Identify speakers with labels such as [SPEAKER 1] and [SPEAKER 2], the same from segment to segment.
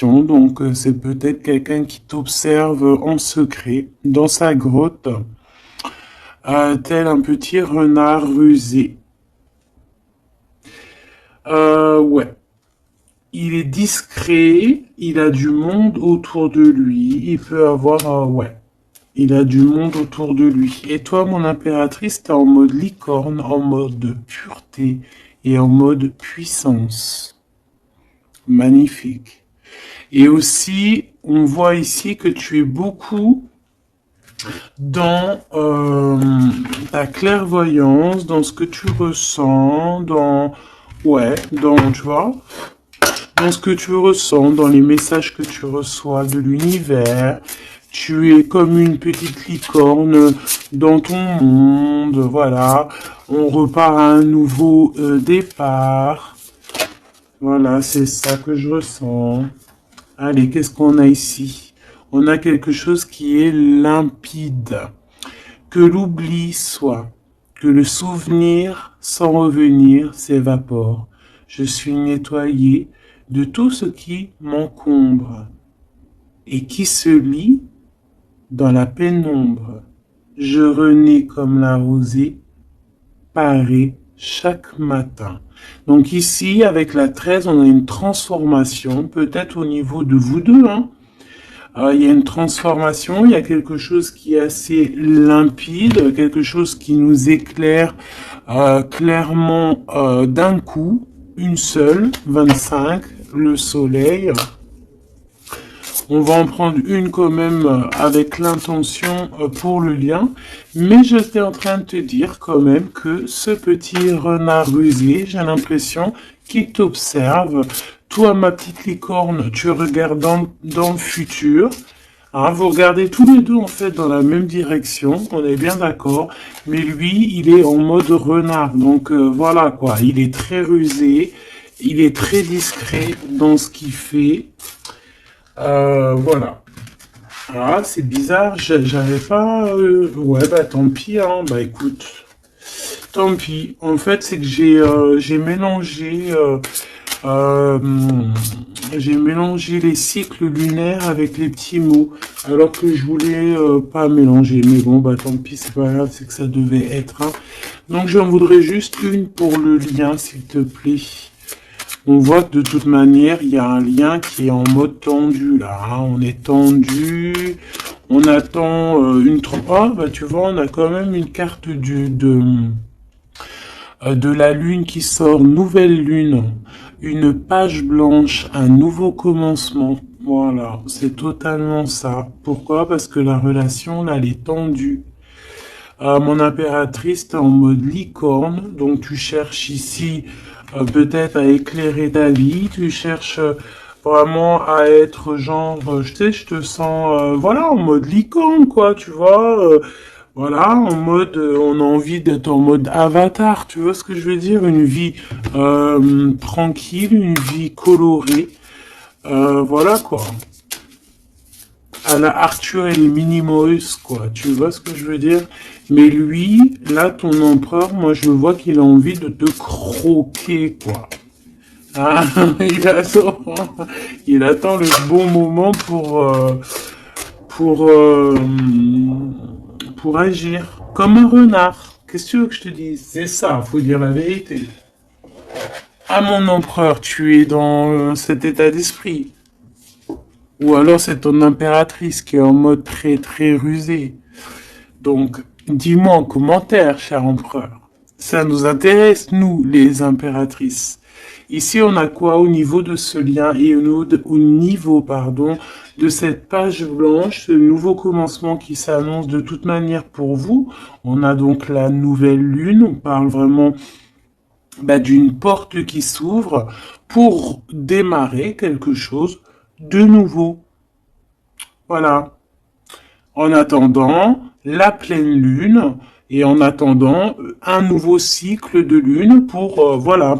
[SPEAKER 1] Donc, c'est peut-être quelqu'un qui t'observe en secret dans sa grotte, tel un petit renard rusé. Ouais. Il est discret, il a du monde autour de lui, il peut avoir, ouais, il a du monde autour de lui. Et toi, mon impératrice, t'es en mode licorne, en mode pureté et en mode puissance. Magnifique. Et aussi, on voit ici que tu es beaucoup dans ta clairvoyance, dans ce que tu ressens, dans, ouais, dans, tu vois, dans ce que tu ressens, dans les messages que tu reçois de l'univers. Tu es comme une petite licorne dans ton monde, voilà. On repart à un nouveau départ. Voilà, c'est ça que je ressens. Allez, qu'est-ce qu'on a ici? On a quelque chose qui est limpide. Que l'oubli soit, que le souvenir sans revenir s'évapore. Je suis nettoyé de tout ce qui m'encombre et qui se lie dans la pénombre. Je renais comme la rosée, parée chaque matin. Donc ici, avec la 13, on a une transformation, peut-être au niveau de vous deux, hein. Il y a une transformation, il y a quelque chose qui est assez limpide, quelque chose qui nous éclaire clairement d'un coup, une seule, 25, le soleil. On va en prendre une quand même avec l'intention pour le lien. Mais j'étais en train de te dire quand même que ce petit renard rusé, j'ai l'impression qu'il t'observe. Toi, ma petite licorne, tu regardes dans le futur. Hein, vous regardez tous les deux en fait dans la même direction, on est bien d'accord. Mais lui, il est en mode renard. Donc voilà quoi, il est très rusé, il est très discret dans ce qu'il fait. Voilà. Ah, c'est bizarre, j'avais pas... Ouais, bah tant pis, hein. Bah écoute, tant pis. En fait, c'est que j'ai mélangé... euh, j'ai mélangé les cycles lunaires avec les petits mots, alors que je voulais pas mélanger. Mais bon, bah tant pis, c'est pas grave, c'est que ça devait être. Hein. Donc j'en voudrais juste une pour le lien, s'il te plaît. On voit que de toute manière, il y a un lien qui est en mode tendu là. Hein. On est tendu, on attend une... Ah, bah tu vois, on a quand même une carte de la lune qui sort, nouvelle lune, une page blanche, un nouveau commencement. Voilà, c'est totalement ça. Pourquoi? Parce que la relation, là, elle est tendue. Mon impératrice, t'es en mode licorne, donc tu cherches ici peut-être à éclairer ta vie, tu cherches vraiment à être genre, je sais, je te sens, voilà, en mode licorne, quoi, tu vois, voilà, en mode, on a envie d'être en mode avatar, tu vois ce que je veux dire, une vie tranquille, une vie colorée, voilà, quoi. À la Arthur et les Minimoys, quoi. Tu vois ce que je veux dire? Mais lui, là, ton empereur, moi, je vois qu'il a envie de te croquer, quoi. Ah, il attend le bon moment pour, euh, pour agir. Comme un renard. Qu'est-ce que tu veux que je te dise? C'est ça, faut dire la vérité. Ah, mon empereur, tu es dans cet état d'esprit. Ou alors c'est ton impératrice qui est en mode très très rusé. Donc, dis-moi en commentaire, cher empereur. Ça nous intéresse, nous, les impératrices. Ici, on a quoi au niveau de ce lien et au niveau, pardon, de cette page blanche, ce nouveau commencement qui s'annonce de toute manière pour vous. On a donc la nouvelle lune. On parle vraiment d'une porte qui s'ouvre pour démarrer quelque chose de nouveau. Voilà. En attendant, la pleine lune Et en attendant, un nouveau cycle de lune pour, voilà.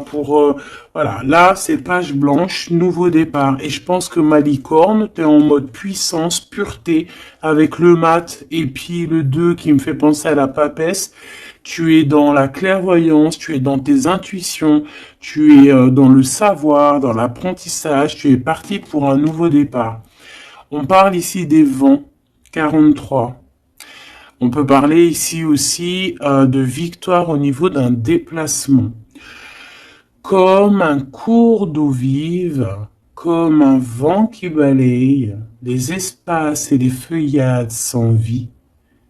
[SPEAKER 1] Là, c'est page blanche, nouveau départ. Et je pense que ma licorne, t'es en mode puissance, pureté, avec le mat et puis le 2 qui me fait penser à la papesse. Tu es dans la clairvoyance, tu es dans tes intuitions, tu es dans le savoir, dans l'apprentissage, tu es parti pour un nouveau départ. On parle ici des vents, 43. On peut parler ici aussi de victoire au niveau d'un déplacement. Comme un cours d'eau vive, comme un vent qui balaye les espaces et les feuillades sans vie,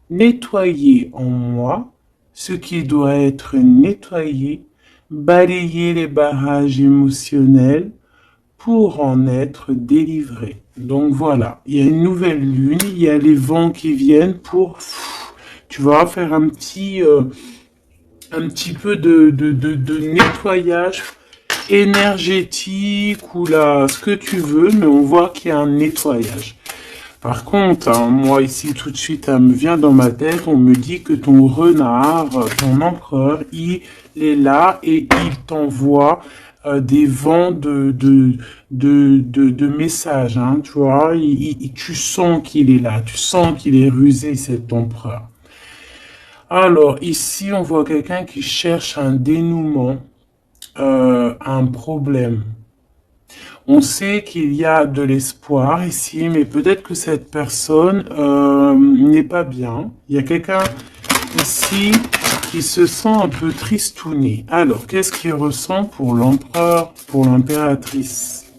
[SPEAKER 1] nettoyer en moi ce qui doit être nettoyé, balayer les barrages émotionnels pour en être délivré. Donc voilà, il y a une nouvelle lune, il y a les vents qui viennent pour, tu vas faire un petit peu de nettoyage énergétique ou là, ce que tu veux, mais on voit qu'il y a un nettoyage. Par contre, hein, moi ici tout de suite, ça me vient dans ma tête, on me dit que ton renard, ton empereur, il est là et il t'envoie des vents de messages, hein, tu vois, tu sens qu'il est là, tu sens qu'il est rusé, cet empereur. Alors, ici, on voit quelqu'un qui cherche un dénouement, un problème. On sait qu'il y a de l'espoir ici, mais peut-être que cette personne n'est pas bien. Il y a quelqu'un ici qui se sent un peu tristouné. Alors, qu'est-ce qu'il ressent pour l'empereur, pour l'impératrice?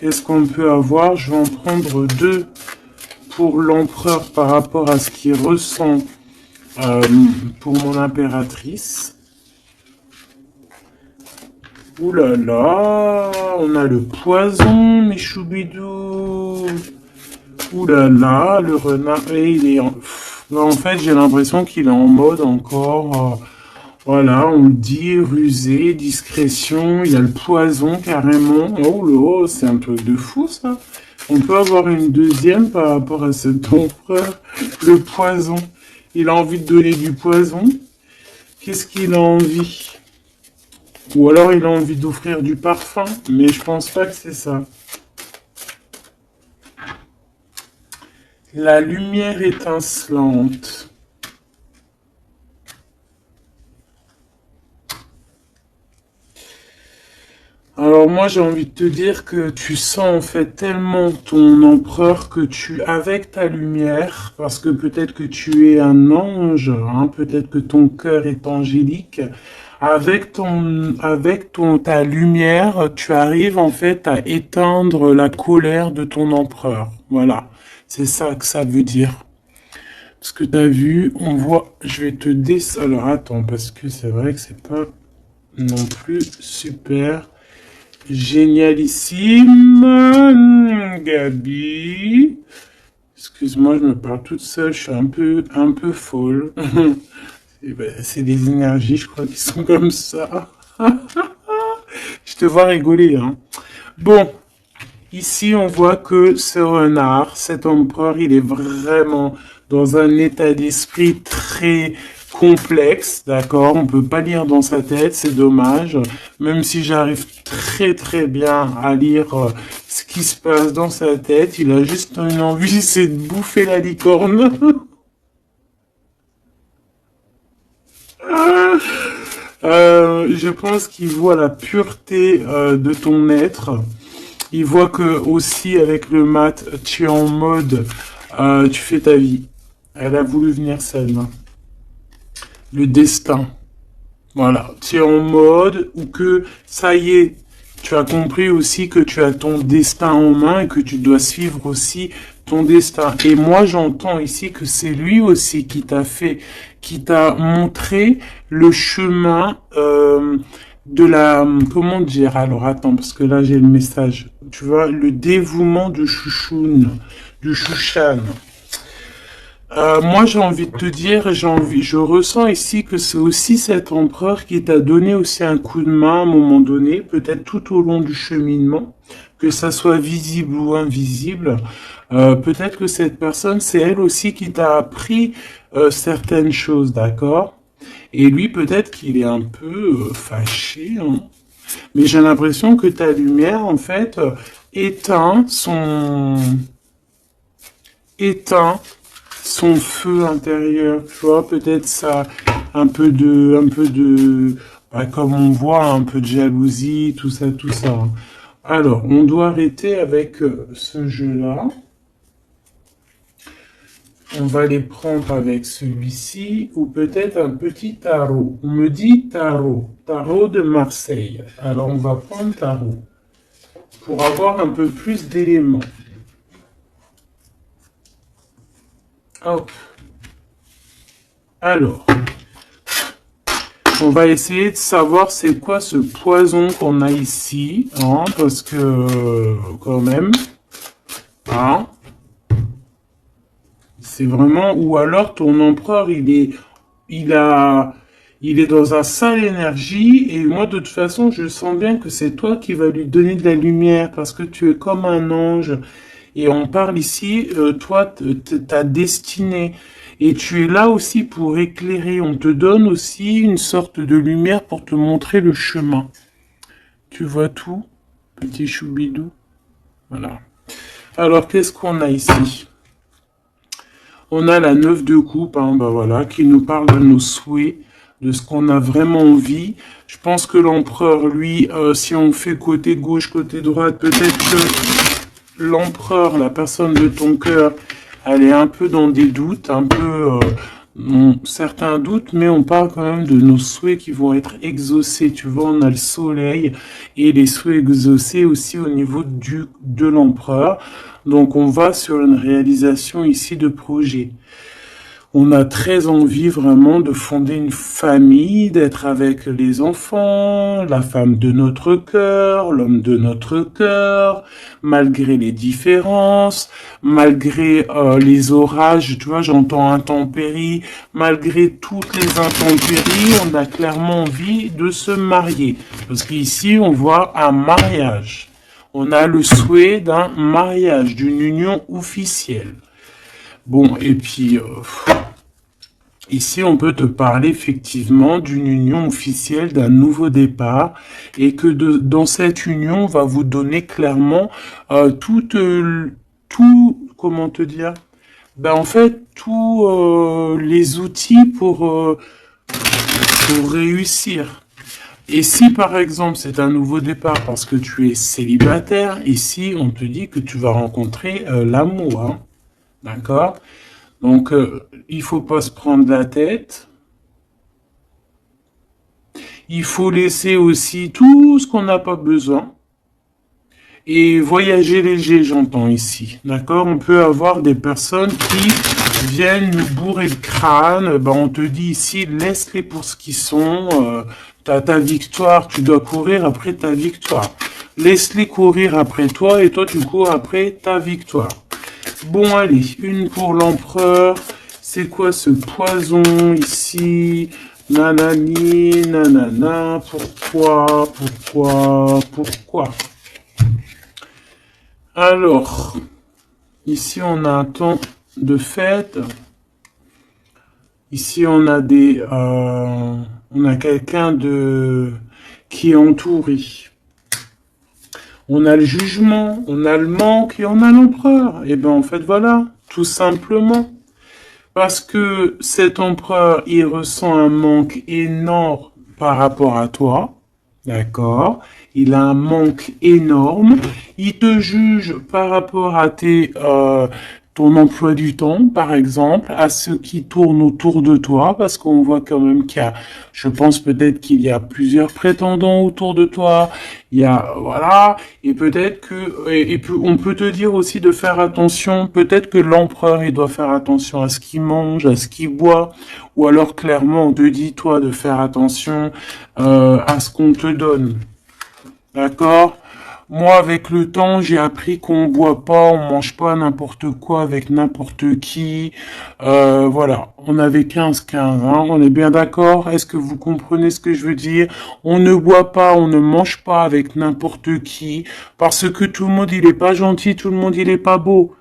[SPEAKER 1] Qu'est-ce qu'on peut avoir? Je vais en prendre deux pour l'empereur par rapport à ce qu'il ressent pour mon impératrice. Ouh là là, on a le poison, mes choubidous. Ouh là là, le renard, et il est en fait, j'ai l'impression qu'il est en mode encore, voilà, on le dit, rusé, discrétion, il y a le poison carrément. Oh là, c'est un truc de fou ça. On peut avoir une deuxième par rapport à cet empereur, le poison. Il a envie de donner du poison. Qu'est-ce qu'il a envie? Ou alors il a envie d'offrir du parfum, mais je pense pas que c'est ça. La lumière étincelante. Alors moi j'ai envie de te dire que tu sens en fait tellement ton empereur que tu, avec ta lumière, parce que peut-être que tu es un ange, hein, peut-être que ton cœur est angélique, ta lumière, tu arrives en fait à éteindre la colère de ton empereur. Voilà, c'est ça que ça veut dire. Parce que tu as vu, on voit, je vais te alors attends, parce que c'est vrai que c'est pas non plus super génialissime, Gabi. Excuse-moi, je me parle toute seule, je suis un peu folle. C'est des énergies, je crois, qui sont comme ça. Je te vois rigoler, hein. Bon, ici, on voit que ce renard, cet empereur, il est vraiment dans un état d'esprit très complexe, d'accord? On peut pas lire dans sa tête, c'est dommage. Même si j'arrive très très bien à lire ce qui se passe dans sa tête, il a juste une envie, c'est de bouffer la licorne. Je pense qu'il voit la pureté de ton être. Il voit que aussi avec le mat, tu es en mode, tu fais ta vie. Elle a voulu venir seule. Le destin. Voilà, tu es en mode où que ça y est, tu as compris aussi que tu as ton destin en main et que tu dois suivre aussi ton destin. Et moi, j'entends ici que c'est lui aussi qui t'a montré le chemin de la, comment dire, alors attends, parce que là j'ai le message, tu vois, le dévouement de Chouchoun, du Chouchan. Moi, j'ai envie de te dire, je ressens ici que c'est aussi cet empereur qui t'a donné aussi un coup de main à un moment donné, peut-être tout au long du cheminement, que ça soit visible ou invisible, peut-être que cette personne, c'est elle aussi qui t'a appris certaines choses, d'accord? Et lui, peut-être qu'il est un peu fâché, hein. Mais j'ai l'impression que ta lumière, en fait, éteint éteint son feu intérieur, tu vois, peut-être ça, bah, comme on voit, un peu de jalousie, tout ça, tout ça. Alors, on doit arrêter avec ce jeu-là. On va les prendre avec celui-ci, ou peut-être un petit tarot. On me dit tarot, tarot de Marseille. Alors, on va prendre tarot, pour avoir un peu plus d'éléments. Hop. Alors, on va essayer de savoir c'est quoi ce poison qu'on a ici, hein, parce que, quand même, hein, c'est vraiment, ou alors ton empereur, il a, il est dans un sale énergie, et moi, de toute façon, je sens bien que c'est toi qui vas lui donner de la lumière, parce que tu es comme un ange, et on parle ici, toi, ta destinée. Et tu es là aussi pour éclairer. On te donne aussi une sorte de lumière pour te montrer le chemin. Tu vois tout, petit choubidou? Voilà. Alors, qu'est-ce qu'on a ici? On a la 9 de coupe, hein, bah voilà, qui nous parle de nos souhaits, de ce qu'on a vraiment envie. Je pense que l'empereur, lui, si on fait côté gauche, côté droite, peut-être que l'empereur, la personne de ton cœur, elle est un peu dans des doutes, un peu certains doutes, mais on parle quand même de nos souhaits qui vont être exaucés. Tu vois, on a le soleil et les souhaits exaucés aussi au niveau de l'empereur. Donc on va sur une réalisation ici de projet. On a très envie vraiment de fonder une famille, d'être avec les enfants, la femme de notre cœur, l'homme de notre cœur, malgré les différences, malgré les orages, tu vois, j'entends intempéries, malgré toutes les intempéries, on a clairement envie de se marier. Parce qu'ici, on voit un mariage. On a le souhait d'un mariage, d'une union officielle. Bon, et puis, ici, on peut te parler effectivement d'une union officielle, d'un nouveau départ, et que dans cette union, on va vous donner clairement tout, comment te dire? Ben, en fait, tous les outils pour réussir. Et si par exemple c'est un nouveau départ parce que tu es célibataire, ici on te dit que tu vas rencontrer l'amour, hein. D'accord? Donc il faut pas se prendre la tête. Il faut laisser aussi tout ce qu'on n'a pas besoin. Et voyager léger, j'entends ici. D'accord? On peut avoir des personnes qui viennent nous bourrer le crâne. Ben, on te dit ici, laisse-les pour ce qu'ils sont. T'as ta victoire, tu dois courir après ta victoire. Laisse-les courir après toi et toi, tu cours après ta victoire. Bon, allez, une pour l'empereur. C'est quoi ce poison ici? Nanani, nanana, pourquoi? Alors, ici on a un temps de fête. Ici on a on a quelqu'un qui est entouré. On a le jugement, on a le manque et on a l'empereur. Et ben en fait voilà, tout simplement. Parce que cet empereur, il ressent un manque énorme par rapport à toi. D'accord? Il a un manque énorme. Il te juge par rapport à ton emploi du temps, par exemple, à ceux qui tournent autour de toi, parce qu'on voit quand même je pense peut-être qu'il y a plusieurs prétendants autour de toi. Il y a, voilà, et peut-être que, on peut te dire aussi de faire attention. Peut-être que l'empereur, il doit faire attention à ce qu'il mange, à ce qu'il boit, ou alors clairement, on te dit, toi, de faire attention à ce qu'on te donne. D'accord? Moi, avec le temps, j'ai appris qu'on boit pas, on mange pas n'importe quoi avec n'importe qui. Voilà, on avait 15-15, hein, on est bien d'accord? Est-ce que vous comprenez ce que je veux dire? On ne boit pas, on ne mange pas avec n'importe qui, parce que tout le monde, il est pas gentil, tout le monde, il est pas beau.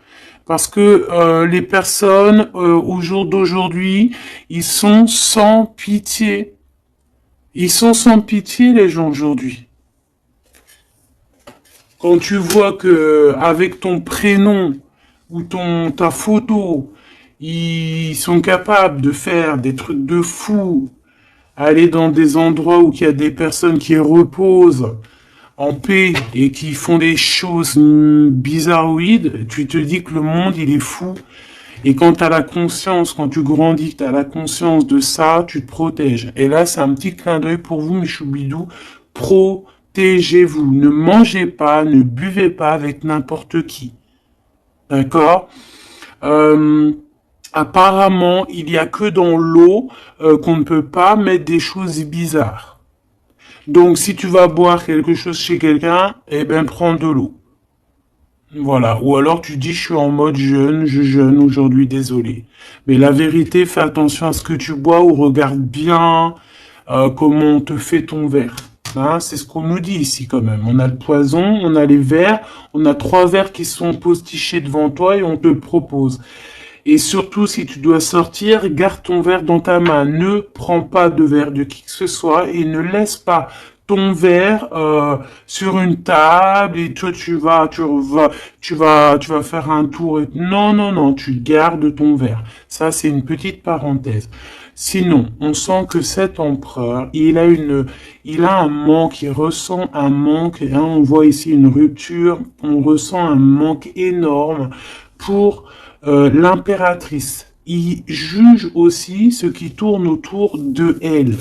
[SPEAKER 1] Parce que les personnes, au jour d'aujourd'hui, ils sont sans pitié. Ils sont sans pitié, les gens, aujourd'hui. Quand tu vois que avec ton prénom ou ta photo, ils sont capables de faire des trucs de fou, aller dans des endroits où il y a des personnes qui reposent en paix et qui font des choses bizarroïdes, tu te dis que le monde, il est fou. Et quand tu as la conscience, quand tu grandis, tu as la conscience de ça, tu te protèges. Et là, c'est un petit clin d'œil pour vous, mes choubidous. Protégez-vous. Ne mangez pas, ne buvez pas avec n'importe qui. D'accord? euh, Apparemment, il y a que dans l'eau qu'on ne peut pas mettre des choses bizarres. Donc, si tu vas boire quelque chose chez quelqu'un, eh ben, prends de l'eau. Voilà. Ou alors tu dis, je suis en mode jeûne, je jeûne aujourd'hui, désolé. Mais la vérité, fais attention à ce que tu bois ou regarde bien comment on te fait ton verre. Hein, c'est ce qu'on nous dit ici quand même. On a le poison, on a les verres, on a 3 verres qui sont postichés devant toi et on te le propose. Et surtout, si tu dois sortir, garde ton verre dans ta main. Ne prends pas de verre de qui que ce soit et ne laisse pas ton verre sur une table et toi tu vas faire un tour. Non, non, non, tu gardes ton verre. Ça, c'est une petite parenthèse. Sinon, on sent que cet empereur, il a un manque, il ressent un manque. Hein, on voit ici une rupture, on ressent un manque énorme pour l'impératrice. Il juge aussi ce qui tourne autour de elle.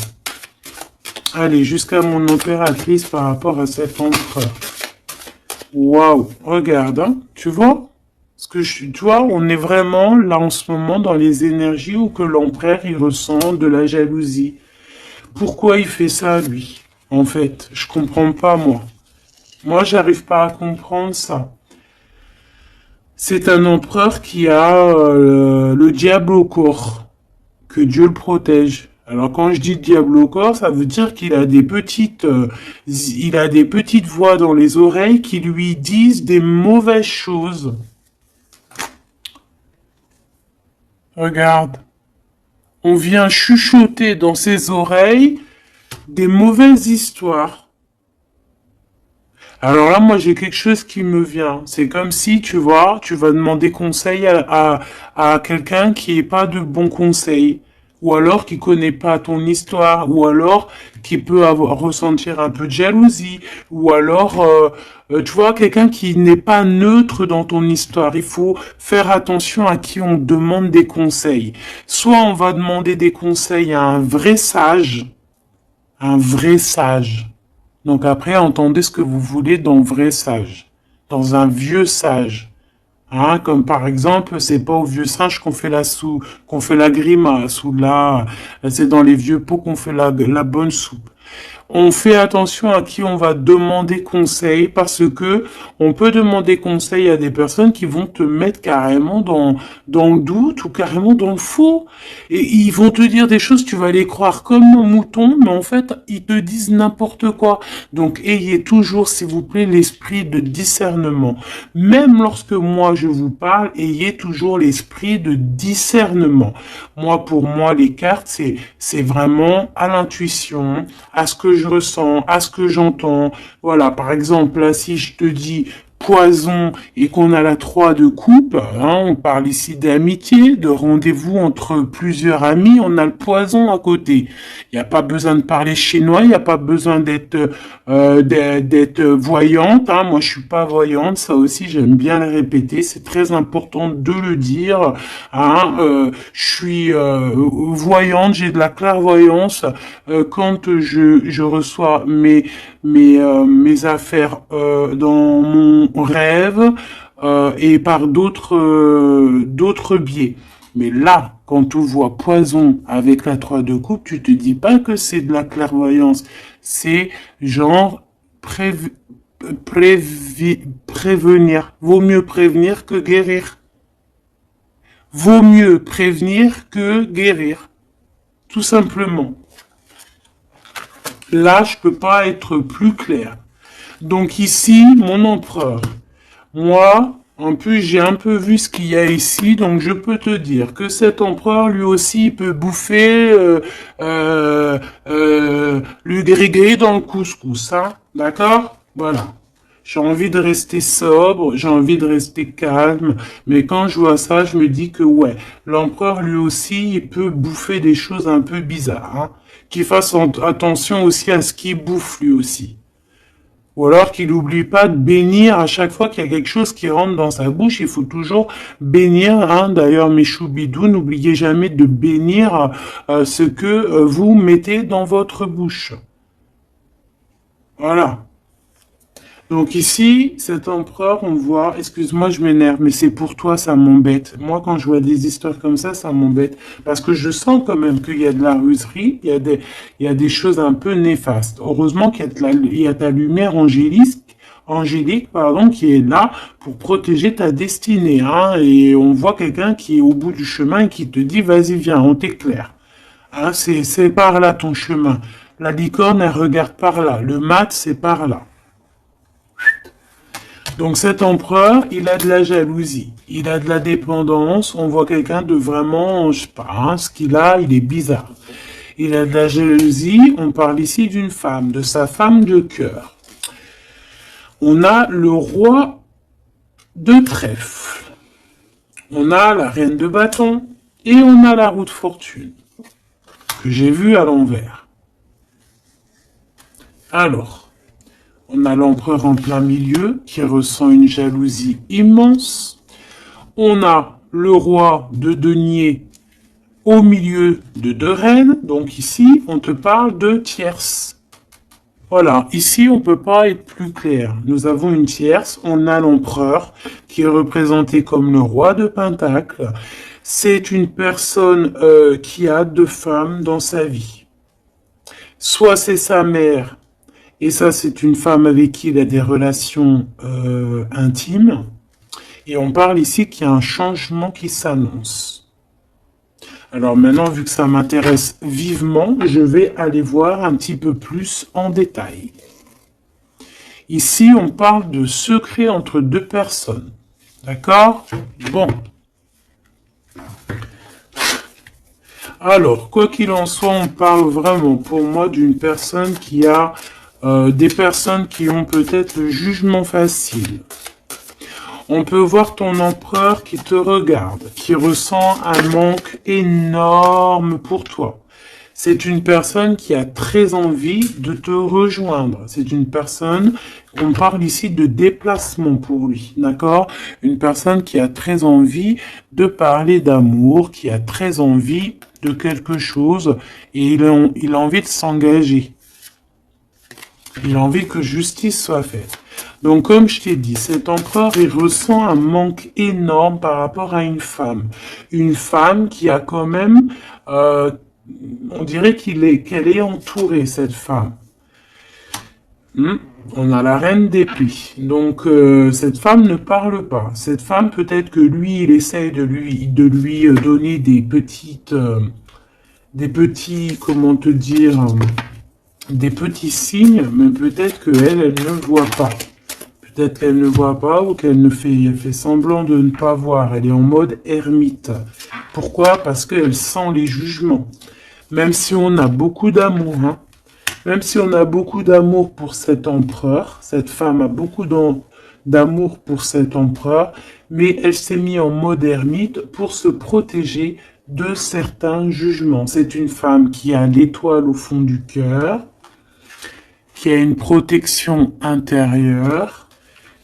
[SPEAKER 1] Allez, jusqu'à mon impératrice par rapport à cet empereur. Waouh, regarde, hein, tu vois? Tu vois, on est vraiment là en ce moment dans les énergies où que l'empereur il ressent de la jalousie. Pourquoi il fait ça lui? En fait, je comprends pas moi. Moi, j'arrive pas à comprendre ça. C'est un empereur qui a le diable au corps. Que Dieu le protège. Alors quand je dis diable au corps, ça veut dire qu'il a il a des petites voix dans les oreilles qui lui disent des mauvaises choses. Regarde, on vient chuchoter dans ses oreilles des mauvaises histoires. Alors là, moi, j'ai quelque chose qui me vient. C'est comme si, tu vois, tu vas demander conseil à quelqu'un qui n'est pas de bons conseils. Ou alors qui connaît pas ton histoire. Ou alors qui peut ressentir un peu de jalousie. Ou alors, tu vois, quelqu'un qui n'est pas neutre dans ton histoire. Il faut faire attention à qui on demande des conseils. Soit on va demander des conseils à un vrai sage. Un vrai sage. Donc après, entendez ce que vous voulez dans vrai sage, dans un vieux sage. Hein, comme par exemple, c'est pas au vieux singe qu'on fait la grimace, ou là, c'est dans les vieux pots qu'on fait la bonne soupe. On fait attention à qui on va demander conseil parce que on peut demander conseil à des personnes qui vont te mettre carrément dans le doute ou carrément dans le faux. Et ils vont te dire des choses, tu vas les croire comme un mouton, mais en fait, ils te disent n'importe quoi. Donc, ayez toujours, s'il vous plaît, l'esprit de discernement. Même lorsque moi je vous parle, ayez toujours l'esprit de discernement. Moi, pour moi, les cartes, c'est vraiment à l'intuition, à ce que je ressens, à ce que j'entends. Voilà, par exemple, là, si je te dis poison et qu'on a la 3 de coupe, hein, on parle ici d'amitié, de rendez-vous entre plusieurs amis, on a le poison à côté. Il n'y a pas besoin de parler chinois, il n'y a pas besoin d'être voyante. Hein. Moi, je suis pas voyante, ça aussi, j'aime bien le répéter. C'est très important de le dire. Hein. Je suis voyante, j'ai de la clairvoyance quand je reçois mes affaires dans mon rêve et par d'autres biais. Mais là, quand tu vois poison avec la 3 de coupe, tu te dis pas que c'est de la clairvoyance. C'est genre prévenir. Vaut mieux prévenir que guérir. Vaut mieux prévenir que guérir. Tout simplement. Là, je peux pas être plus clair. Donc ici, mon empereur. Moi, en plus, j'ai un peu vu ce qu'il y a ici, donc je peux te dire que cet empereur, lui aussi, peut bouffer le gris-gris dans le couscous, hein. D'accord? Voilà. J'ai envie de rester sobre, j'ai envie de rester calme, mais quand je vois ça, je me dis que ouais, l'empereur lui aussi, il peut bouffer des choses un peu bizarres, hein. Qu'il fasse attention aussi à ce qu'il bouffe lui aussi. Ou alors qu'il n'oublie pas de bénir à chaque fois qu'il y a quelque chose qui rentre dans sa bouche. Il faut toujours bénir. Hein. D'ailleurs, mes choubidous, n'oubliez jamais de bénir ce que vous mettez dans votre bouche. Voilà. Donc ici, cet empereur, on voit, excuse-moi, je m'énerve, mais c'est pour toi, ça m'embête. Moi, quand je vois des histoires comme ça m'embête. Parce que je sens quand même qu'il y a de la ruserie, il y a des choses un peu néfastes. Heureusement qu'il y a, il y a ta lumière angélique, pardon, qui est là pour protéger ta destinée, hein. Et on voit quelqu'un qui est au bout du chemin et qui te dit, vas-y, viens, on t'éclaire. Hein, c'est par là ton chemin. La licorne, elle regarde par là. Le mat, c'est par là. Donc cet empereur, il a de la jalousie, il a de la dépendance, on voit quelqu'un de vraiment, je sais pas, hein, ce qu'il a, il est bizarre. Il a de la jalousie, on parle ici d'une femme, de sa femme de cœur. On a le roi de trèfle, on a la reine de bâton et on a la roue de fortune, que j'ai vue à l'envers. Alors, on a l'empereur en plein milieu qui ressent une jalousie immense. On a le roi de denier au milieu de deux reines. Donc ici, on te parle de tierce. Voilà, ici, on ne peut pas être plus clair. Nous avons une tierce. On a l'empereur qui est représenté comme le roi de Pentacle. C'est une personne qui a deux femmes dans sa vie. Soit c'est sa mère, et ça, c'est une femme avec qui il a des relations intimes. Et on parle ici qu'il y a un changement qui s'annonce. Alors maintenant, vu que ça m'intéresse vivement, je vais aller voir un petit peu plus en détail. Ici, on parle de secret entre deux personnes. D'accord? Bon. Alors, quoi qu'il en soit, on parle vraiment pour moi d'une personne qui a des personnes qui ont peut-être le jugement facile. On peut voir ton empereur qui te regarde, qui ressent un manque énorme pour toi. C'est une personne qui a très envie de te rejoindre. C'est une personne, on parle ici de déplacement pour lui, d'accord? Une personne qui a très envie de parler d'amour, qui a très envie de quelque chose et il a envie de s'engager. Il a envie que justice soit faite. Donc, comme je t'ai dit, cet empereur, il ressent un manque énorme par rapport à une femme. Une femme qui a quand même, on dirait qu'elle est entourée, cette femme. On a la reine d'épée. Donc, cette femme ne parle pas. Cette femme, peut-être que lui, il essaye de lui donner des petits, comment te dire, des petits signes, mais peut-être qu'elle, elle ne voit pas. Peut-être qu'elle ne voit pas ou qu'elle elle fait semblant de ne pas voir. Elle est en mode ermite. Pourquoi? Parce qu'elle sent les jugements. Même si on a beaucoup d'amour, hein. Même si on a beaucoup d'amour pour cet empereur, cette femme a beaucoup d'amour pour cet empereur, mais elle s'est mise en mode ermite pour se protéger de certains jugements. C'est une femme qui a l'étoile au fond du cœur, qui a une protection intérieure,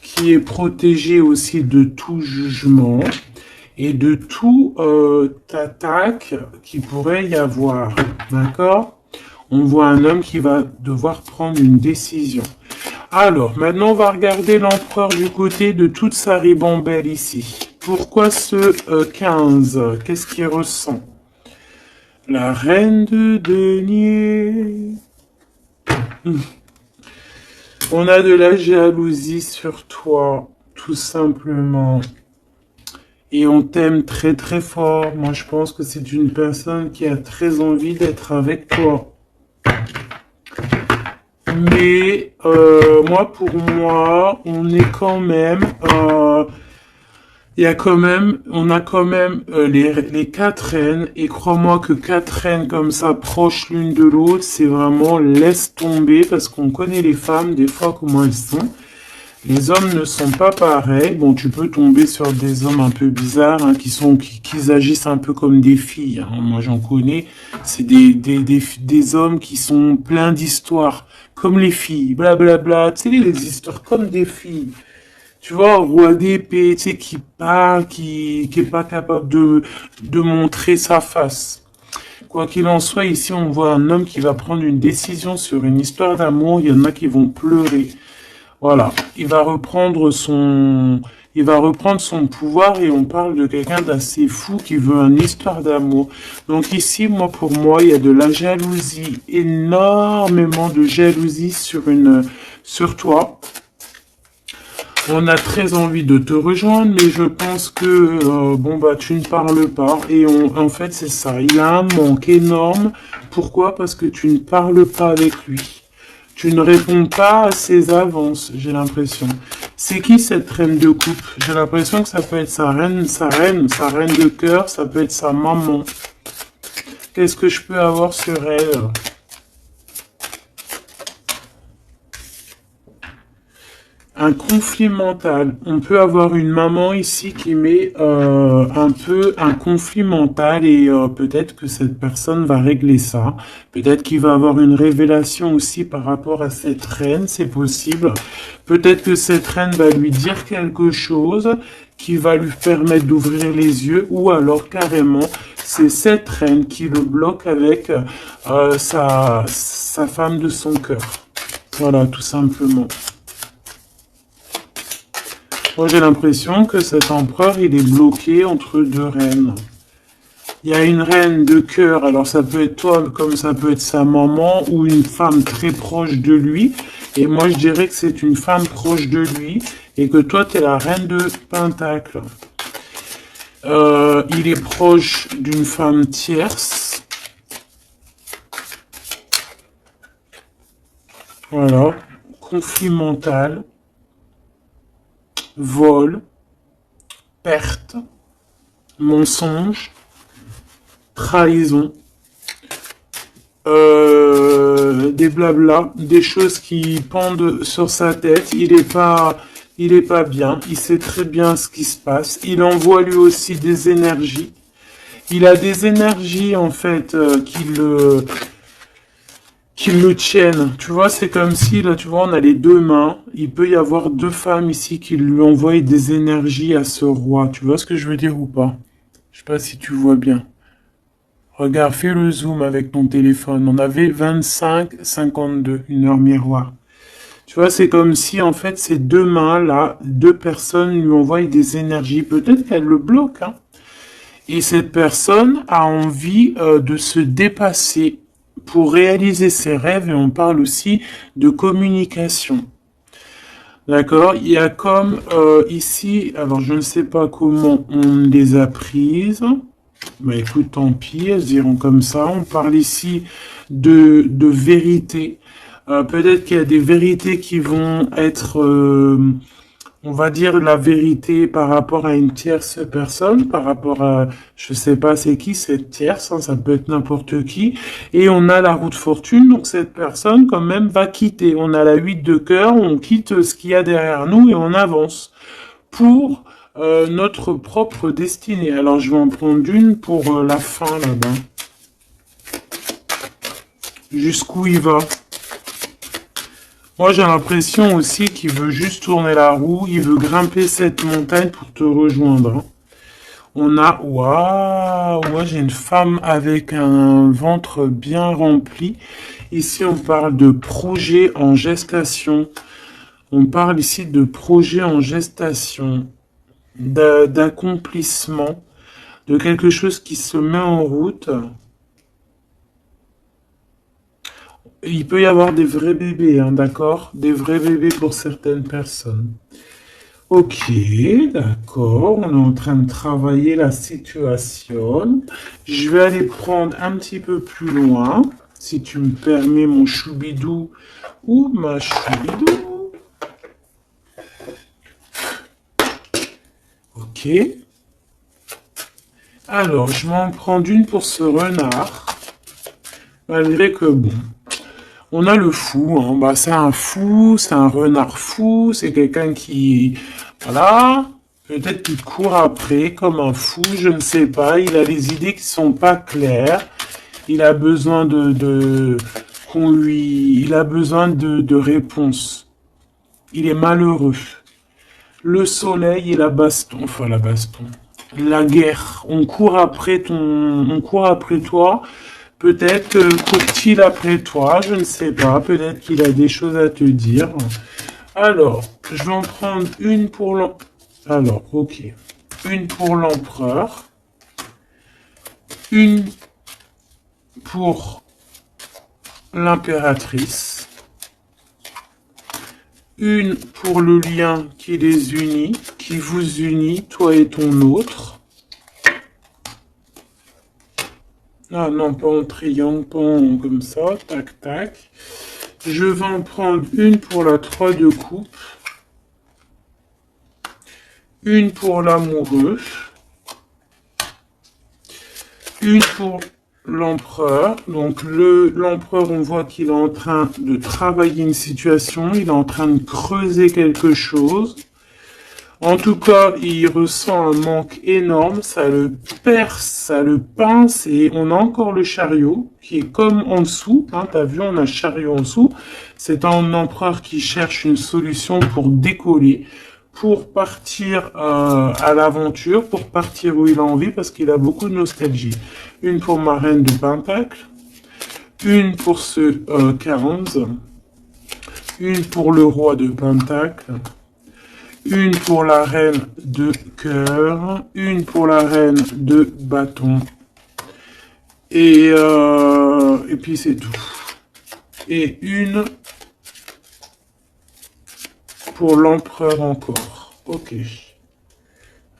[SPEAKER 1] qui est protégée aussi de tout jugement et de tout attaque qui pourrait y avoir. D'accord? On voit un homme qui va devoir prendre une décision. Alors, maintenant, on va regarder l'empereur du côté de toute sa ribambelle ici. Pourquoi ce 15? Qu'est-ce qu'il ressent? La reine de denier. On a de la jalousie sur toi, tout simplement. Et on t'aime très très fort. Moi, je pense que c'est une personne qui a très envie d'être avec toi. Mais moi, pour moi, on est quand même, il y a quand même, on a quand même les quatre reines. Et crois-moi que quatre reines comme ça, proches l'une de l'autre, c'est vraiment laisse tomber parce qu'on connaît les femmes des fois comment elles sont. Les hommes ne sont pas pareils. Bon, tu peux tomber sur des hommes un peu bizarres, hein, qui agissent un peu comme des filles, hein. Moi, j'en connais. C'est des hommes qui sont pleins d'histoires, comme les filles, blablabla. Bla, bla. Tu sais, les histoires comme des filles. Tu vois, un roi d'épée, tu sais, qui parle, qui est pas capable de montrer sa face. Quoi qu'il en soit, ici, on voit un homme qui va prendre une décision sur une histoire d'amour. Il y en a qui vont pleurer. Voilà, il va reprendre son pouvoir et on parle de quelqu'un d'assez fou qui veut une histoire d'amour. Donc ici, moi, pour moi, il y a de la jalousie, énormément de jalousie sur toi. On a très envie de te rejoindre, mais je pense que, bon, bah, tu ne parles pas. Et en fait, c'est ça. Il a un manque énorme. Pourquoi? Parce que tu ne parles pas avec lui. Tu ne réponds pas à ses avances, j'ai l'impression. C'est qui cette reine de coupe? J'ai l'impression que ça peut être sa reine de cœur, ça peut être sa maman. Qu'est-ce que je peux avoir sur elle? Un conflit mental. On peut avoir une maman ici qui met un peu un conflit mental et peut-être que cette personne va régler ça. Peut-être qu'il va avoir une révélation aussi par rapport à cette reine, c'est possible. Peut-être que cette reine va lui dire quelque chose qui va lui permettre d'ouvrir les yeux ou alors carrément c'est cette reine qui le bloque avec sa femme de son cœur. Voilà, tout simplement. Moi, j'ai l'impression que cet empereur, il est bloqué entre deux reines. Il y a une reine de cœur, alors ça peut être toi, comme ça peut être sa maman, ou une femme très proche de lui. Et moi, je dirais que c'est une femme proche de lui, et que toi, tu es la reine de Pentacle. Il est proche d'une femme tierce. Voilà. Conflit mental. Vol, perte, mensonge, trahison, des blabla, des choses qui pendent sur sa tête. Il est pas bien. Il sait très bien ce qui se passe. Il envoie lui aussi des énergies. Il a des énergies en fait qui le tiennent. Tu vois, c'est comme si, là, tu vois, on a les deux mains. Il peut y avoir deux femmes ici qui lui envoient des énergies à ce roi. Tu vois ce que je veux dire ou pas? Je sais pas si tu vois bien. Regarde, fais le zoom avec ton téléphone. On avait 25-52, une heure miroir. Tu vois, c'est comme si, en fait, ces deux mains-là, deux personnes lui envoient des énergies. Peut-être qu'elles le bloquent, hein. Et cette personne a envie de se dépasser pour réaliser ses rêves et on parle aussi de communication. D'accord? Il y a comme ici, alors je ne sais pas comment on les a prises. Bah écoute, tant pis, elles diront comme ça. On parle ici de vérité. Peut-être qu'il y a des vérités qui vont être on va dire la vérité par rapport à une tierce personne, par rapport à, je sais pas c'est qui cette tierce, hein, ça peut être n'importe qui, et on a la roue de fortune, donc cette personne quand même va quitter. On a la 8 de cœur, on quitte ce qu'il y a derrière nous et on avance pour notre propre destinée. Alors je vais en prendre une pour la fin là-bas. Jusqu'où il va? Moi, j'ai l'impression aussi qu'il veut juste tourner la roue, il veut grimper cette montagne pour te rejoindre, hein. On a, waouh, moi j'ai une femme avec un ventre bien rempli. Ici, on parle de projet en gestation. On parle ici de projet en gestation, d'accomplissement, de quelque chose qui se met en route. Il peut y avoir des vrais bébés, hein, d'accord? Des vrais bébés pour certaines personnes. Ok, d'accord. On est en train de travailler la situation. Je vais aller prendre un petit peu plus loin, si tu me permets, mon choubidou ou ma choubidou. Ok. Alors, je vais en prendre une pour ce renard. Malgré que, bon, on a le fou, hein. Bah, c'est un fou, c'est un renard fou, c'est quelqu'un qui, voilà, peut-être qu'il court après comme un fou, je ne sais pas. Il a des idées qui sont pas claires. Il a besoin il a besoin de réponses. Il est malheureux. Le soleil et la baston, enfin la baston, la guerre. On court après toi. Peut-être court-il après toi, je ne sais pas. Peut-être qu'il a des choses à te dire. Alors, je vais en prendre une pour l'empereur. Alors, ok. Une pour l'empereur. Une pour l'impératrice. Une pour le lien qui les unit, qui vous unit, toi et ton autre. Ah non, pas en triangle, pas en comme ça, tac, tac. Je vais en prendre une pour la 3 de coupe. Une pour l'amoureux. Une pour l'empereur. Donc l'empereur, on voit qu'il est en train de travailler une situation, il est en train de creuser quelque chose. En tout cas, il ressent un manque énorme, ça le perce, ça le pince, et on a encore le chariot, qui est comme en dessous, hein, t'as vu, on a le chariot en dessous. C'est un empereur qui cherche une solution pour décoller, pour partir à l'aventure, pour partir où il a envie, parce qu'il a beaucoup de nostalgie. Une pour ma reine de Pentacle, une pour ce 15, une pour le roi de Pentacle, une pour la reine de cœur, une pour la reine de bâton, et puis c'est tout. Et une pour l'empereur encore. Ok.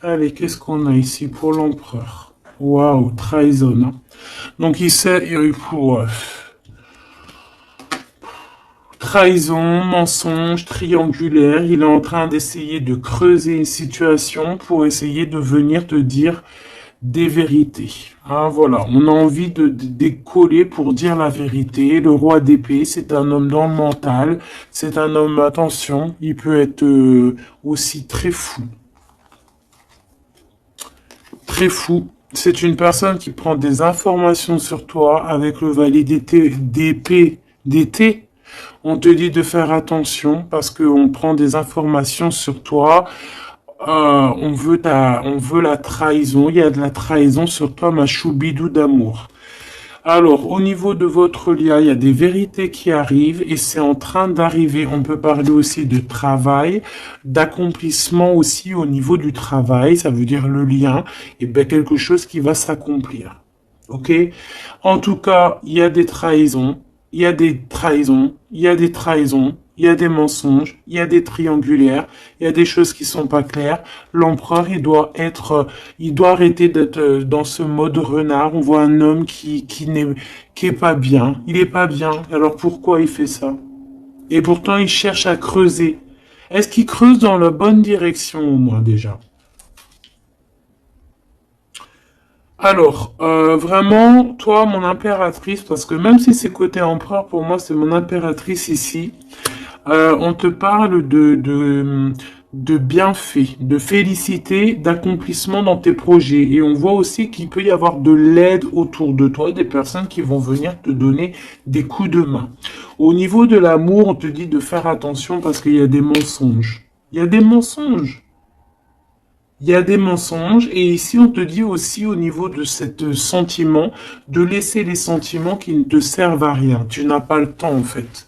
[SPEAKER 1] Allez, qu'est-ce qu'on a ici pour l'empereur? Waouh, trahison. Hein. Donc il sait, pour trahison, mensonge, triangulaire. Il est en train d'essayer de creuser une situation pour essayer de venir te dire des vérités. Hein, voilà, on a envie de décoller pour dire la vérité. Le roi d'épée, c'est un homme dans le mental. C'est un homme, attention, il peut être aussi très fou. Très fou. C'est une personne qui prend des informations sur toi avec le valet d'épée d'été. On te dit de faire attention parce qu'on prend des informations sur toi. On veut la trahison. Il y a de la trahison sur toi, ma choubidou d'amour. Alors, au niveau de votre lien, il y a des vérités qui arrivent et c'est en train d'arriver. On peut parler aussi de travail, d'accomplissement aussi au niveau du travail. Ça veut dire le lien et bien quelque chose qui va s'accomplir. Ok? En tout cas, il y a des trahisons, il y a des trahisons, il y a des trahisons, il y a des mensonges, il y a des triangulaires, il y a des choses qui sont pas claires. L'empereur, il doit arrêter d'être dans ce mode renard. On voit un homme qui est pas bien. Il est pas bien. Alors pourquoi il fait ça? Et pourtant, il cherche à creuser. Est-ce qu'il creuse dans la bonne direction au moins déjà? Alors, vraiment, toi, mon impératrice, parce que même si c'est côté empereur, pour moi, c'est mon impératrice ici. On te parle de bienfaits, de félicité, d'accomplissement dans tes projets. Et on voit aussi qu'il peut y avoir de l'aide autour de toi, des personnes qui vont venir te donner des coups de main. Au niveau de l'amour, on te dit de faire attention parce qu'il y a des mensonges. Il y a des mensonges. Il y a des mensonges et ici on te dit aussi au niveau de cet sentiment de laisser les sentiments qui ne te servent à rien. Tu n'as pas le temps en fait.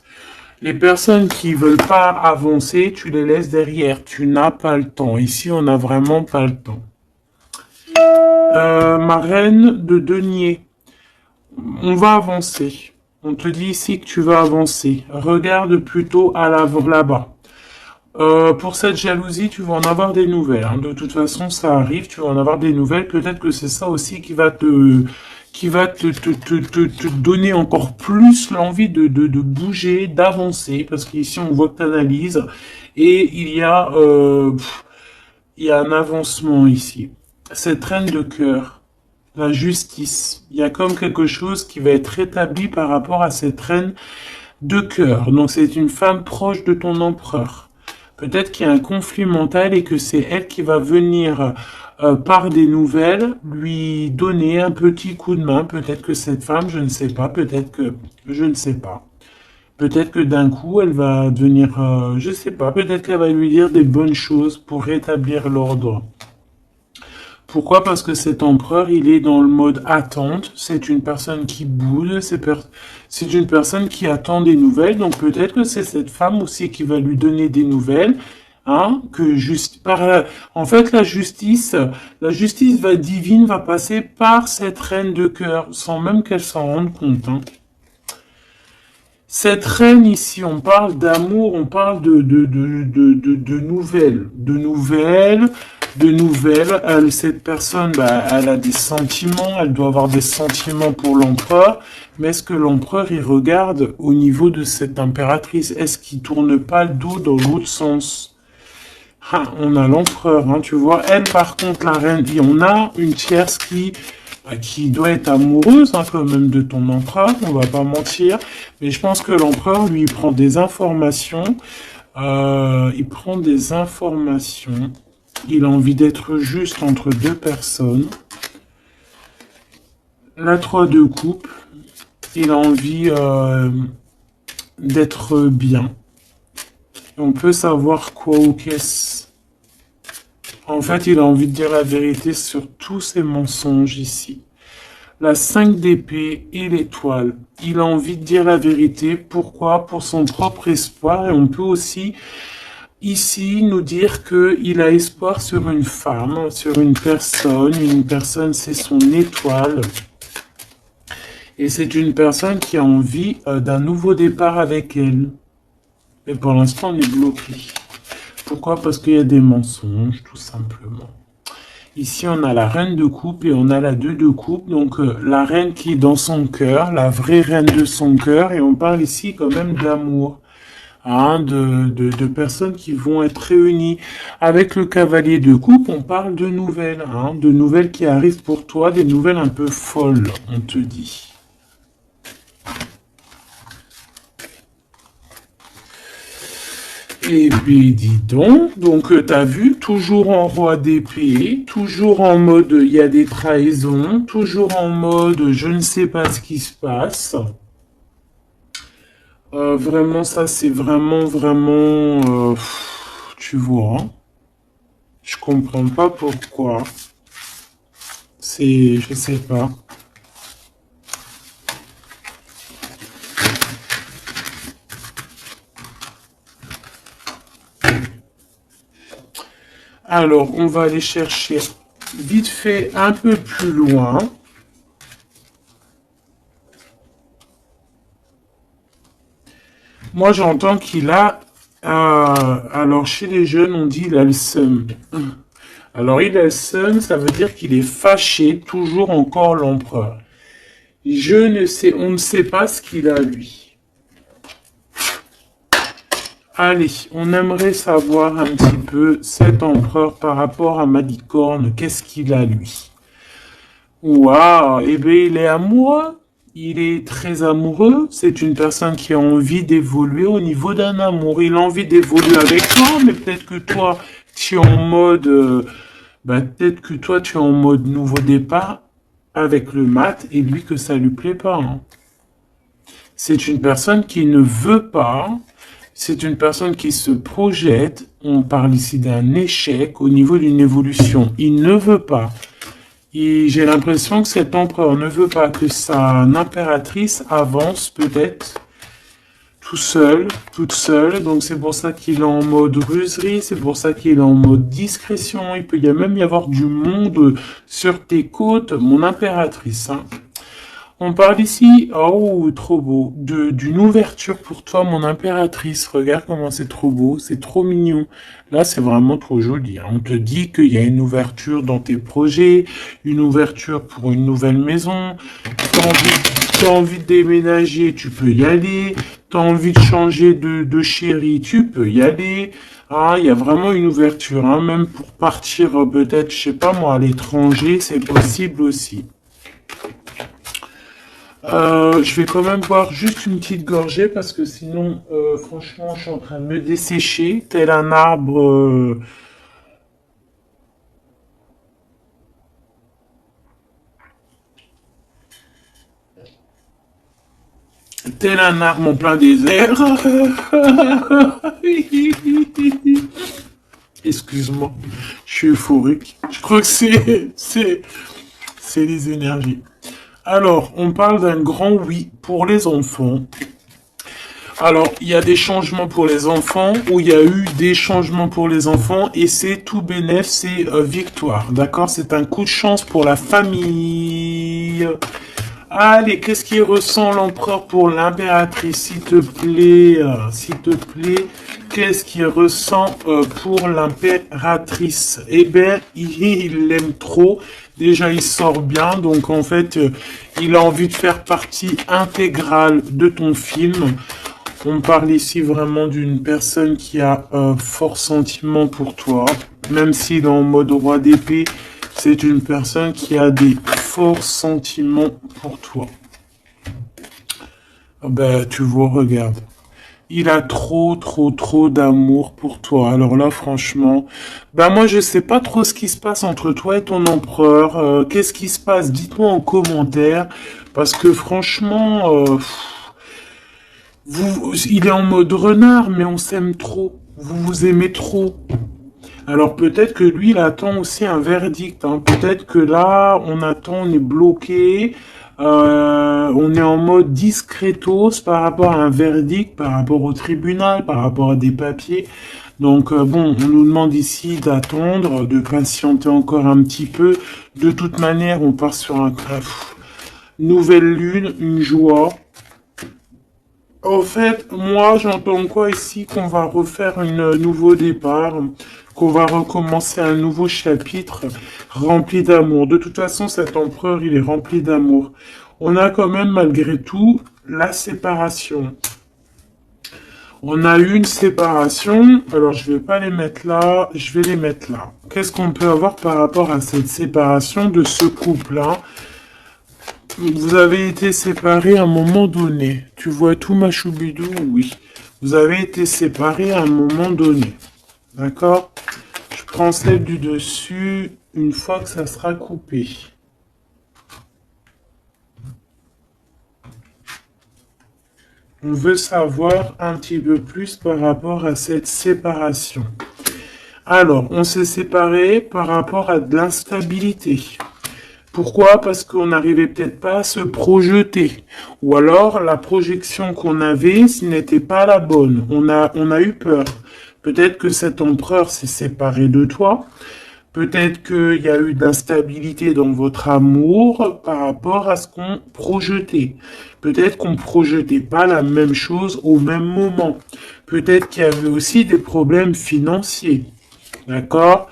[SPEAKER 1] Les personnes qui veulent pas avancer, tu les laisses derrière. Tu n'as pas le temps. Ici on n'a vraiment pas le temps. Ma reine de denier. On va avancer. On te dit ici que tu vas avancer. Regarde plutôt à l'avant, là-bas. Pour cette jalousie, tu vas en avoir des nouvelles, hein. De toute façon, ça arrive, tu vas en avoir des nouvelles. Peut-être que c'est ça aussi qui va te donner encore plus l'envie de bouger, d'avancer. Parce qu'ici, on voit que tu analyses. Et il y a un avancement ici. Cette reine de cœur, la justice. Il y a comme quelque chose qui va être établi par rapport à cette reine de cœur. Donc, c'est une femme proche de ton empereur. Peut-être qu'il y a un conflit mental et que c'est elle qui va venir par des nouvelles lui donner un petit coup de main. Peut-être que cette femme, je ne sais pas, peut-être que je ne sais pas. Peut-être que d'un coup, elle va devenir, je sais pas, peut-être qu'elle va lui dire des bonnes choses pour rétablir l'ordre. Pourquoi? Parce que cet empereur, il est dans le mode attente. C'est une personne qui boude. C'est une personne qui attend des nouvelles. Donc peut-être que c'est cette femme aussi qui va lui donner des nouvelles. Hein, que juste en fait, la justice divine va passer par cette reine de cœur, sans même qu'elle s'en rende compte, hein. Cette reine ici, on parle d'amour, on parle de nouvelles, cette personne, elle a des sentiments, elle doit avoir des sentiments pour l'empereur. Mais est-ce que l'empereur, il regarde au niveau de cette impératrice? Est-ce qu'il tourne pas le dos dans l'autre sens? Ah, on a l'empereur, hein, tu vois. Elle, par contre, la reine, et on a une tierce qui doit être amoureuse, hein, quand même, de ton empereur, on va pas mentir. Mais je pense que l'empereur, lui, il prend des informations. Il a envie d'être juste entre deux personnes. La 3 de coupe. Il a envie d'être bien. On peut savoir quoi ou qu'est-ce. En fait, il a envie de dire la vérité sur tous ces mensonges ici. La 5 d'épée et l'étoile. Il a envie de dire la vérité. Pourquoi? Pour son propre espoir. Et on peut aussi, ici, nous dire qu'il a espoir sur une femme, sur une personne. Une personne, c'est son étoile. Et c'est une personne qui a envie d'un nouveau départ avec elle. Mais pour l'instant, on est bloqué. Pourquoi? Parce qu'il y a des mensonges, tout simplement. Ici, on a la reine de coupe et on a la 2 de coupe. Donc, la reine qui est dans son cœur, la vraie reine de son cœur. Et on parle ici quand même d'amour. Hein, de personnes qui vont être réunies. Avec le cavalier de coupe, on parle de nouvelles. Hein, de nouvelles qui arrivent pour toi, des nouvelles un peu folles, on te dit. Et puis, dis donc t'as vu, toujours en roi d'épée, toujours en mode il y a des trahisons, toujours en mode je ne sais pas ce qui se passe. Vraiment, ça c'est vraiment, tu vois, hein. Je comprends pas pourquoi. Je sais pas. Alors, on va aller chercher vite fait un peu plus loin. Moi, j'entends qu'il a... alors, chez les jeunes, on dit il a le seum. Alors, il a le seum, ça veut dire qu'il est fâché, toujours encore l'empereur. On ne sait pas ce qu'il a, lui. Allez, on aimerait savoir un petit peu cet empereur par rapport à Malicorne. Qu'est-ce qu'il a, lui? Waouh, eh bien, il est amoureux. Il est très amoureux. C'est une personne qui a envie d'évoluer au niveau d'un amour. Il a envie d'évoluer avec toi, mais peut-être que toi, tu es en mode... peut-être que toi, tu es en mode nouveau départ avec le mat et lui que ça lui plaît pas, hein. C'est une personne qui ne veut pas... C'est une personne qui se projette. On parle ici d'un échec au niveau d'une évolution. Il ne veut pas. Et j'ai l'impression que cet empereur ne veut pas que sa impératrice avance peut-être tout seul, toute seule. Donc c'est pour ça qu'il est en mode ruserie, c'est pour ça qu'il est en mode discrétion. Il y a même y avoir du monde sur tes côtes, mon impératrice, hein. On parle ici, oh, trop beau, d'une ouverture pour toi, mon impératrice. Regarde comment c'est trop beau, c'est trop mignon. Là, c'est vraiment trop joli, hein. On te dit qu'il y a une ouverture dans tes projets, une ouverture pour une nouvelle maison. T'as envie de déménager, tu peux y aller. T'as envie de changer de chérie, tu peux y aller. Ah, il y a vraiment une ouverture, hein. Même pour partir, peut-être, je sais pas moi, à l'étranger, c'est possible aussi. Je vais quand même boire juste une petite gorgée parce que sinon, franchement, je suis en train de me dessécher, tel un arbre, tel un arbre en plein désert. Excuse-moi, je suis euphorique. Je crois que c'est les énergies. Alors, on parle d'un grand oui pour les enfants. Alors, il y a des changements pour les enfants, ou il y a eu des changements pour les enfants, et c'est tout bénef, c'est victoire, d'accord? C'est un coup de chance pour la famille. Allez, qu'est-ce qu'il ressent l'empereur pour l'impératrice, s'il te plaît, qu'est-ce qu'il ressent pour l'impératrice? Eh ben, il l'aime trop. Déjà, il sort bien, donc en fait, il a envie de faire partie intégrale de ton film. On parle ici vraiment d'une personne qui a un fort sentiment pour toi, même s'il est en mode roi d'épée, c'est une personne qui a des forts sentiments pour toi. Ah ben, tu vois, regarde. Il a trop d'amour pour toi. Alors là, franchement, ben moi, je sais pas trop ce qui se passe entre toi et ton empereur. Qu'est-ce qui se passe? Dites-moi en commentaire. Parce que franchement, il est en mode renard, mais on s'aime trop. Vous vous aimez trop. Alors peut-être que lui, il attend aussi un verdict, hein. Peut-être que là, on attend, on est bloqué, on est en mode discretos par rapport à un verdict, par rapport au tribunal, par rapport à des papiers. Donc bon, on nous demande ici d'attendre, de patienter encore un petit peu. De toute manière, on part sur un nouvelle lune, une joie. Au fait, moi, j'entends quoi ici? Qu'on va refaire un nouveau départ, qu'on va recommencer un nouveau chapitre rempli d'amour. De toute façon, cet empereur, il est rempli d'amour. On a quand même, malgré tout, la séparation. On a eu une séparation. Alors, je vais pas les mettre là, je vais les mettre là. Qu'est-ce qu'on peut avoir par rapport à cette séparation de ce couple-là? Vous avez été séparés à un moment donné. Tu vois tout, ma choubidou? Oui. Vous avez été séparés à un moment donné. D'accord? Je prends celle du dessus une fois que ça sera coupé. On veut savoir un petit peu plus par rapport à cette séparation. Alors, on s'est séparés par rapport à de l'instabilité. Pourquoi? Parce qu'on n'arrivait peut-être pas à se projeter. Ou alors, la projection qu'on avait, ce n'était pas la bonne. On a eu peur. Peut-être que cet empereur s'est séparé de toi. Peut-être qu'il y a eu de l'instabilité dans votre amour par rapport à ce qu'on projetait. Peut-être qu'on ne projetait pas la même chose au même moment. Peut-être qu'il y avait aussi des problèmes financiers. D'accord?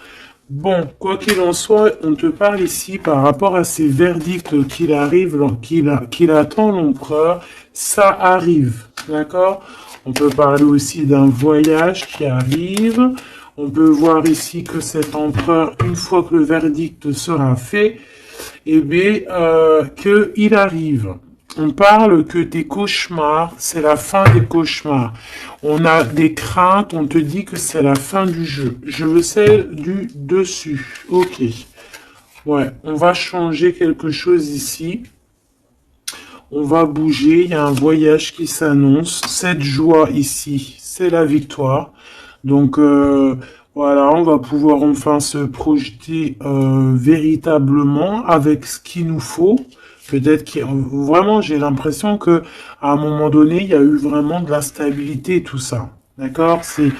[SPEAKER 1] Bon, quoi qu'il en soit, on te parle ici par rapport à ces verdicts qu'il attend l'empereur. Ça arrive. D'accord? On peut parler aussi d'un voyage qui arrive. On peut voir ici que cet empereur, une fois que le verdict sera fait, eh bien, qu'il arrive. On parle que tes cauchemars, c'est la fin des cauchemars. On a des craintes, on te dit que c'est la fin du jeu. Je veux celle du dessus. Ok. Ouais, on va changer quelque chose ici. On va bouger, il y a un voyage qui s'annonce. Cette joie ici, c'est la victoire. Donc voilà, on va pouvoir enfin se projeter véritablement avec ce qu'il nous faut. Peut-être que vraiment, j'ai l'impression que à un moment donné, il y a eu vraiment de la stabilité et tout ça. D'accord? C'est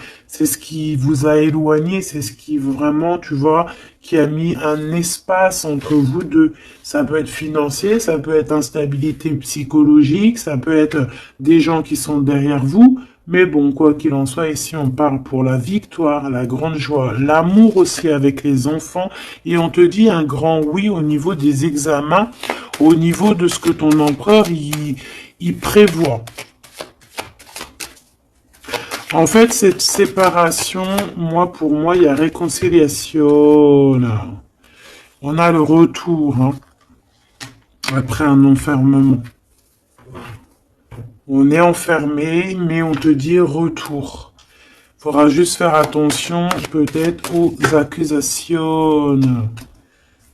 [SPEAKER 1] ce qui vous a éloigné, c'est ce qui vraiment, tu vois, qui a mis un espace entre vous deux. Ça peut être financier, ça peut être instabilité psychologique, ça peut être des gens qui sont derrière vous. Mais bon, quoi qu'il en soit, ici on parle pour la victoire, la grande joie, l'amour aussi avec les enfants. Et on te dit un grand oui au niveau des examens, au niveau de ce que ton empereur il prévoit. En fait, cette séparation, pour moi, il y a réconciliation. On a le retour, hein, après un enfermement. On est enfermé, mais on te dit retour. Faudra juste faire attention, peut-être, aux accusations.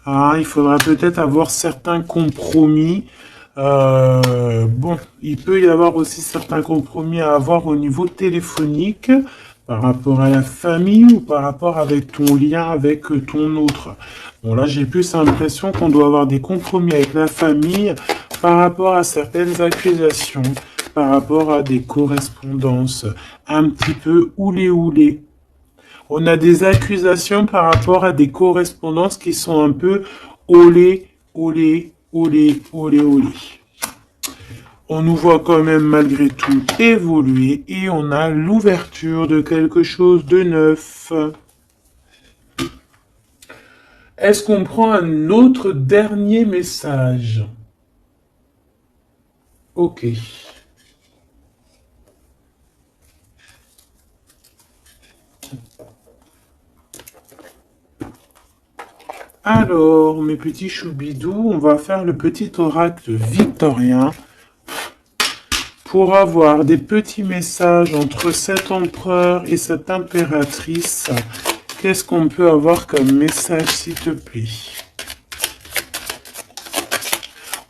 [SPEAKER 1] Ah, il faudra peut-être avoir certains compromis. Bon, il peut y avoir aussi certains compromis à avoir au niveau téléphonique par rapport à la famille ou par rapport avec ton lien avec ton autre. Bon, là, j'ai plus l'impression qu'on doit avoir des compromis avec la famille par rapport à certaines accusations, par rapport à des correspondances un petit peu oulé. On a des accusations par rapport à des correspondances qui sont un peu olé. On nous voit quand même malgré tout évoluer et on a l'ouverture de quelque chose de neuf. Est-ce qu'on prend un autre dernier message? Ok. Alors, mes petits choubidous, on va faire le petit oracle victorien pour avoir des petits messages entre cet empereur et cette impératrice. Qu'est-ce qu'on peut avoir comme message, s'il te plaît?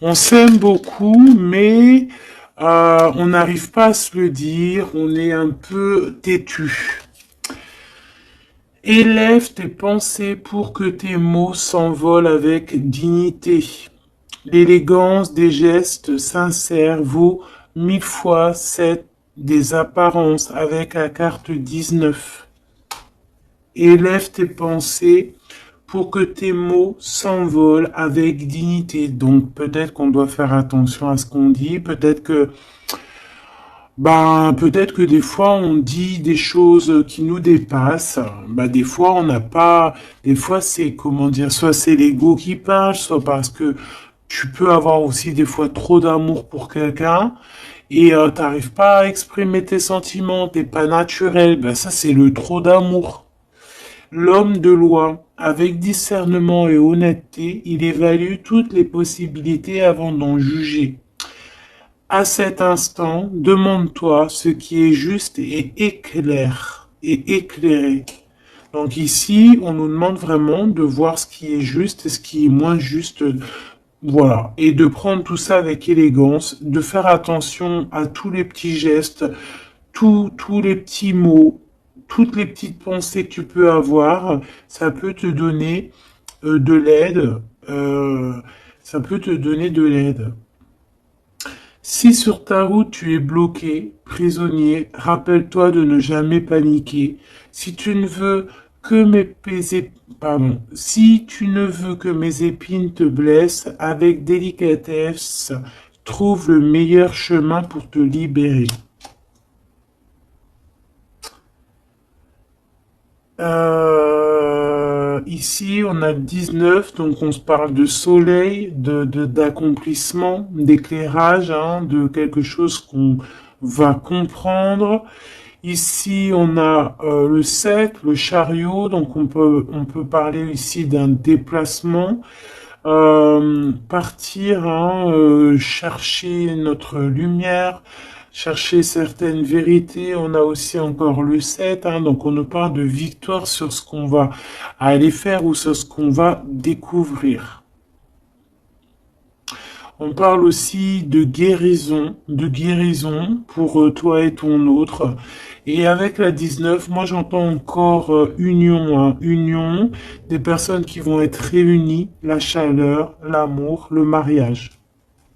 [SPEAKER 1] On s'aime beaucoup, mais on n'arrive pas à se le dire. On est un peu têtu. Élève tes pensées pour que tes mots s'envolent avec dignité. L'élégance des gestes sincères vaut 1000 fois 7 des apparences avec la carte 19. Élève tes pensées pour que tes mots s'envolent avec dignité. Donc peut-être qu'on doit faire attention à ce qu'on dit, peut-être que des fois on dit des choses qui nous dépassent. Des fois on n'a pas, des fois c'est comment dire, soit c'est l'ego qui parle, soit parce que tu peux avoir aussi des fois trop d'amour pour quelqu'un et t'arrives pas à exprimer tes sentiments, t'es pas naturel. Ça c'est le trop d'amour. L'homme de loi, avec discernement et honnêteté, il évalue toutes les possibilités avant d'en juger. À cet instant, demande-toi ce qui est juste et éclaire et éclairé. Donc ici, on nous demande vraiment de voir ce qui est juste et ce qui est moins juste. Voilà. Et de prendre tout ça avec élégance, de faire attention à tous les petits gestes, tous les petits mots, toutes les petites pensées que tu peux avoir. Ça peut te donner de l'aide. Ça peut te donner de l'aide. Si sur ta route tu es bloqué, prisonnier, rappelle-toi de ne jamais paniquer. Si tu ne veux que si tu ne veux que mes épines te blessent, avec délicatesse, trouve le meilleur chemin pour te libérer. Ici, on a 19, donc on se parle de soleil, d'accomplissement, d'éclairage, hein, de quelque chose qu'on va comprendre. Ici, on a le 7, le chariot, donc on peut parler ici d'un déplacement. Partir, hein, chercher notre lumière, chercher certaines vérités. On a aussi encore le 7, hein, donc on nous parle de victoire sur ce qu'on va aller faire ou sur ce qu'on va découvrir. On parle aussi de guérison pour toi et ton autre. Et avec la 19, moi j'entends encore union, hein, union, des personnes qui vont être réunies, la chaleur, l'amour, le mariage.